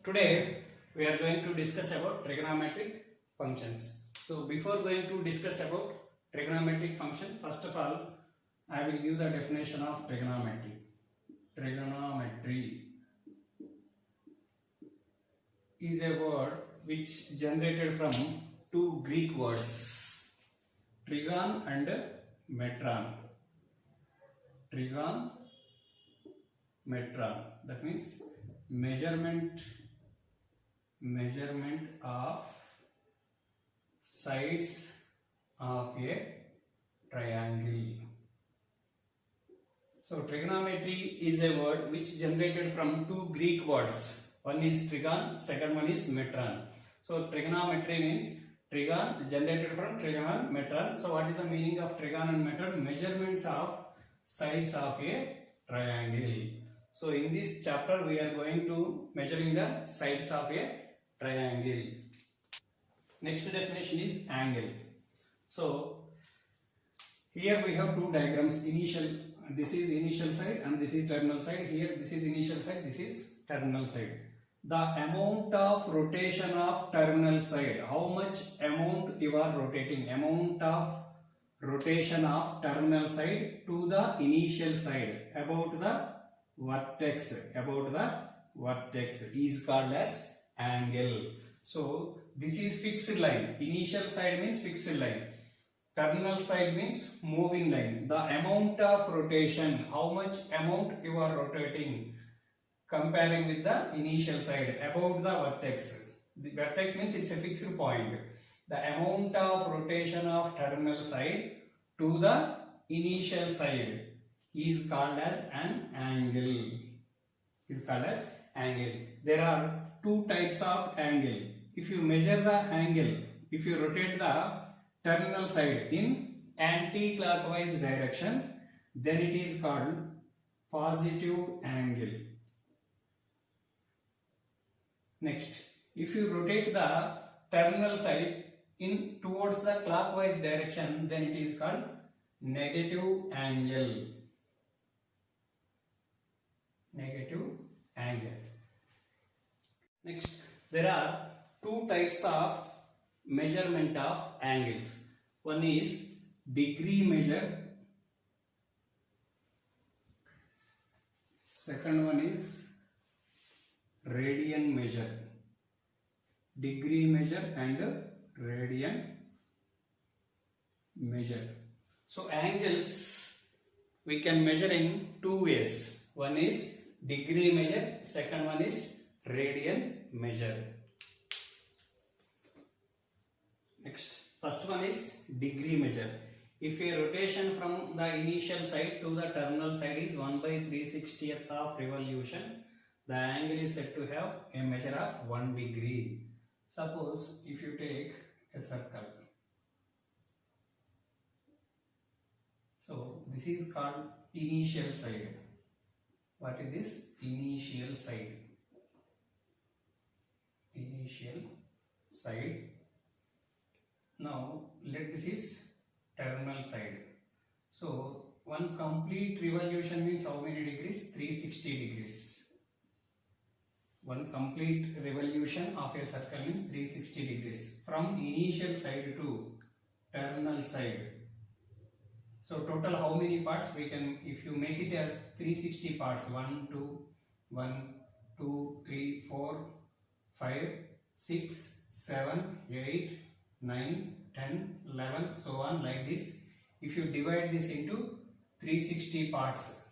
Today we are going to discuss about trigonometric functions. So before going to discuss about trigonometric function, first of all I will give the definition of trigonometry. Trigonometry is a word which generated from two Greek words, trigon and metron. Trigon, metron, that means measurement of sides of a triangle. So trigonometry is a word which generated from two Greek words. One is trigon, second one is metron. So trigonometry means trigon, generated from trigon, metron. So what is the meaning of trigon and metron? Measurements of sides of a triangle. So in this chapter we are going to measuring the sides of a triangle. Next definition is angle. So here we have two diagrams. This is initial side and this is terminal side. Here this is initial side, this is terminal side. The amount of rotation of terminal side, how much amount you are rotating, amount of rotation of terminal side to the initial side about the vertex is called as angle. So this is fixed line. Initial side means fixed line, terminal side means moving line. The amount of rotation, how much amount you are rotating comparing with the initial side about the vertex. The vertex means it's a fixed point. The amount of rotation of terminal side to the initial side is called as an angle. There are two types of angle. If you measure the angle, if you rotate the terminal side in anti-clockwise direction, then it is called positive angle. Next, if you rotate the terminal side in towards the clockwise direction, then it is called negative angle. Next, there are two types of measurement of angles. One is degree measure, second one is radian measure. Degree measure and radian measure. So angles we can measure in two ways. One is degree measure, second one is radian measure. Next, first one is degree measure. If a rotation from the initial side to the terminal side is 1/360th of revolution, the angle is said to have a measure of 1 degree. Suppose if you take a circle. So this is called initial side. What is this? Initial side. Now let this is terminal side. So one complete revolution means how many degrees? 360 degrees. One complete revolution of a circle means 360 degrees from initial side to terminal side. So total how many parts we can, if you make it as 360 parts, 1, 2, 3, 4, 5, 6, 7, 8, 9, 10, 11, so on like this. If you divide this into 360 parts,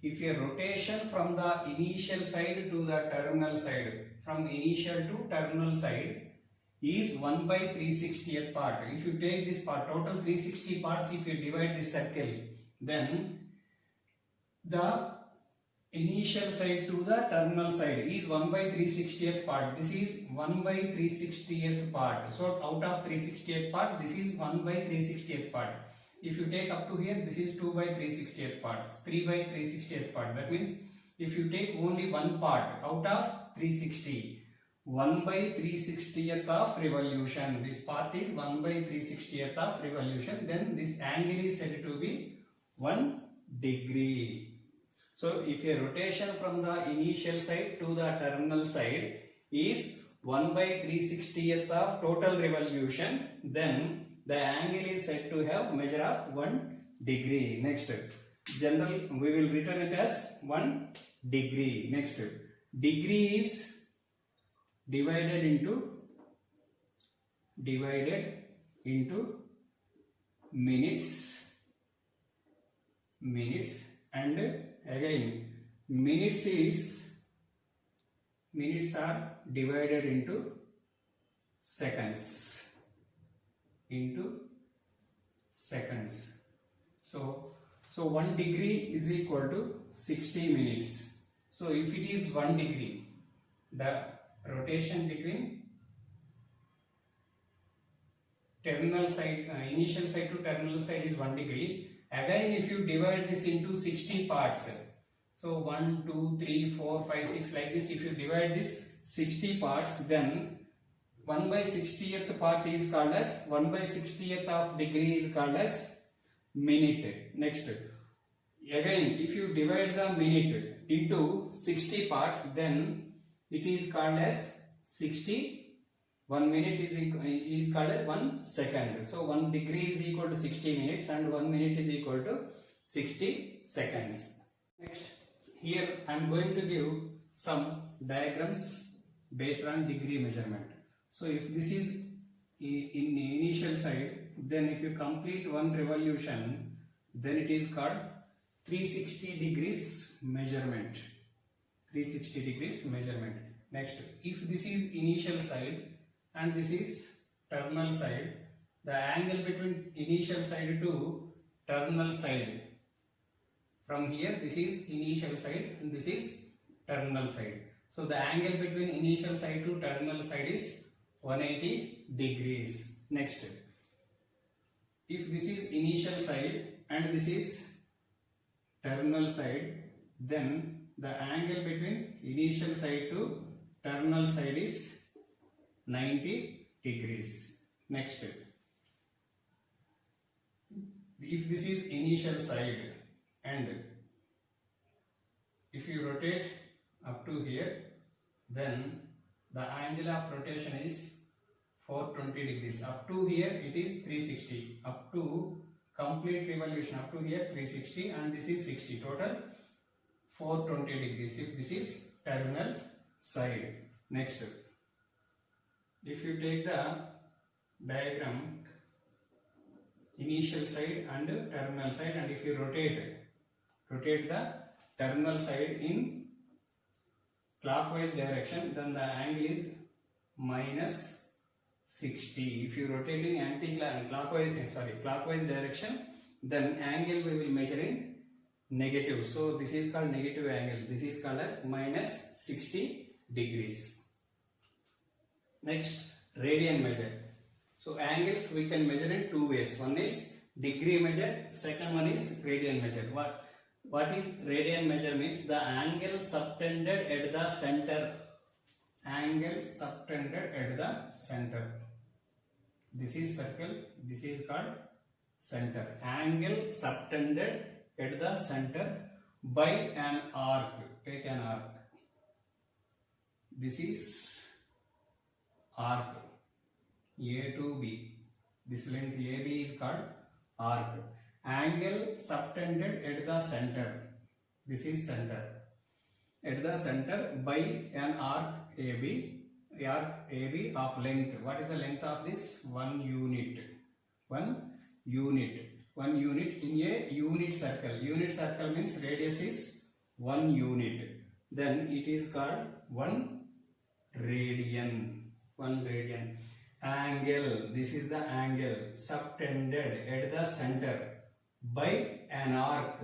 if a rotation from the initial side to the terminal side, from initial to terminal side is 1/360th part. If you take this part, total 360 parts, if you divide this circle, then the initial side to the terminal side is 1/360th part. This is 1/360th part. So out of 360th part, this is 1/360th part. If you take up to here, this is 2/360th part, 3/360th part. That means if you take only one part out of 360, 1/360th of revolution, this part is 1/360th of revolution, then this angle is said to be 1 degree. So if a rotation from the initial side to the terminal side is 1 by 360th of total revolution, then the angle is said to have measure of 1 degree. Next, general, we will return it as 1 degree. Next, degree is divided into minutes, and again minutes are divided into seconds, so 1 degree is equal to 60 minutes. So if it is 1 degree, the rotation between terminal side, initial side to terminal side is 1 degree. Again, if you divide this into 60 parts, so 1, 2, 3, 4, 5, 6 like this, if you divide this 60 parts, then 1 by 60th part is called as 1 by 60th of degree is called as minute. Next, again if you divide the minute into 60 parts, then it is called as 60. 1 minute is called as 1 second. So 1 degree is equal to 60 minutes and 1 minute is equal to 60 seconds. Next, here I am going to give some diagrams based on degree measurement. So if this is in initial side, then if you complete 1 revolution, then it is called 360 degrees measurement. 360 degrees measurement. Next, if this is initial side and this is terminal side, the angle between initial side to terminal side, from here this is initial side and this is terminal side. So the angle between initial side to terminal side is 180 degrees. Next, if this is initial side and this is terminal side, then the angle between initial side to terminal side is 90 degrees. Next, if this is initial side and if you rotate up to here, then the angle of rotation is 420 degrees. Up to here it is 360. Up to complete revolution up to here 360 and this is 60. Total 420 degrees if this is terminal side. Next, if you take the diagram initial side and terminal side, and if you rotate the terminal side in clockwise direction, then the angle is minus 60. If you rotate in clockwise direction, then angle we will measure in negative. So this is called negative angle. This is called as minus 60 degrees. Next, radian measure. So angles we can measure in 2 ways. One is degree measure, second one is radian measure. What is radian measure means? The angle subtended at the center. Angle subtended at the center. This is circle, this is called center. Angle subtended at the center by an arc. Take an arc. This is arc A to B. This length AB is called arc. Angle subtended at the center. This is center. At the center by an arc AB. Arc AB of length. What is the length of this? 1 unit. 1 unit. 1 unit in a unit circle. Unit circle means radius is 1 unit. Then it is called 1 radian. 1 radian. Angle, this is the angle subtended at the center by an arc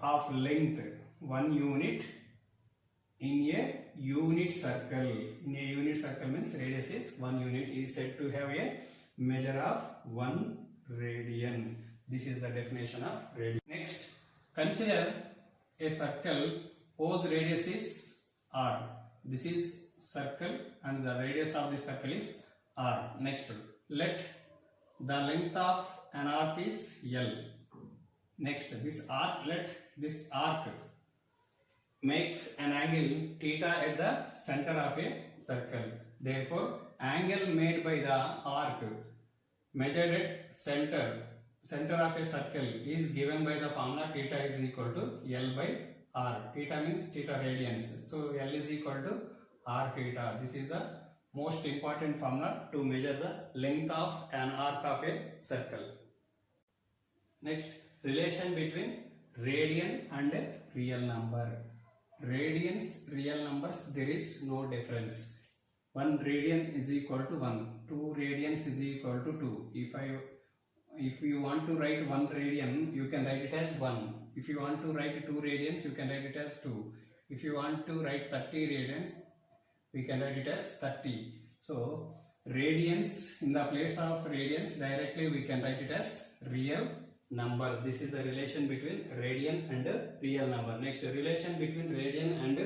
of length 1 unit in a unit circle. In a unit circle means radius is 1 unit, is said to have a measure of 1 radian. This is the definition of radian. Next, consider a circle whose radius is r. This is circle and the radius of this circle is r. Next, let the length of an arc is L. Next, this arc, let this arc makes an angle theta at the center of a circle. Therefore, angle made by the arc measured at center of a circle is given by the formula theta is equal to L by R. Theta means theta radians. So L is equal to R theta. This is the most important formula to measure the length of an arc of a circle. Next, relation between radian and real number. Radians, real numbers, there is no difference. 1 radian is equal to 1, 2 radians is equal to 2. If you want to write 1 radian, you can write it as 1. If you want to write 2 radians, you can write it as 2. If you want to write 30 radians, we can write it as 30. So radians, in the place of radians, directly we can write it as real number. This is the relation between radian and real number. Next, relation between radian and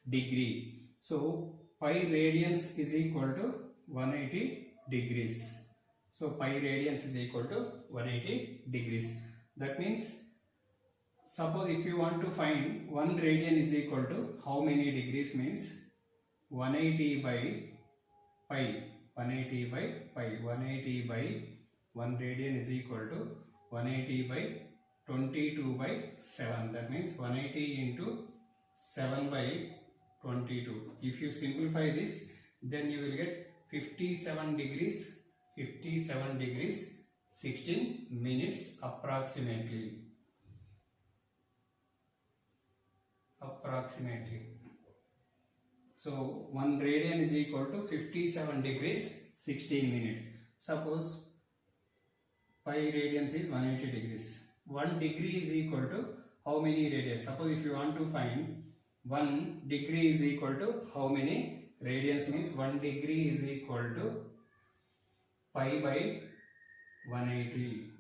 degree. So pi radians is equal to 180 degrees. So pi radians is equal to 180 degrees. That means, suppose if you want to find 1 radian is equal to how many degrees, means 180 by pi. 180 by pi. 180 by 1 radian is equal to 180 by 22 by 7. That means 180 into 7 by 22. If you simplify this, then you will get 57 degrees, 57 degrees 16 minutes approximately. So 1 radian is equal to 57 degrees 16 minutes. Suppose pi radians is 180 degrees. 1 degree is equal to how many radians? Suppose if you want to find 1 degree is equal to how many radians, means 1 degree is equal to pi by 180.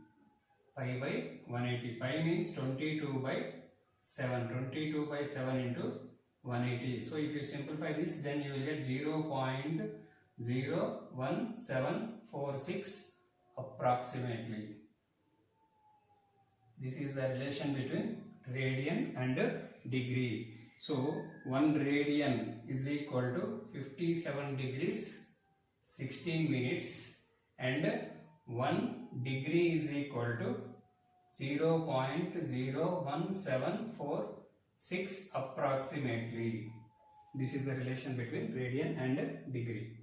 Pi by 180. Pi means 22 by 7. 22 by 7 into 180. So if you simplify this, then you will get 0.01746 approximately. This is the relation between radian and degree. So 1 radian is equal to 57 degrees 16 minutes and 1 degree is equal to 0.01746 approximately. This is the relation between radian and degree.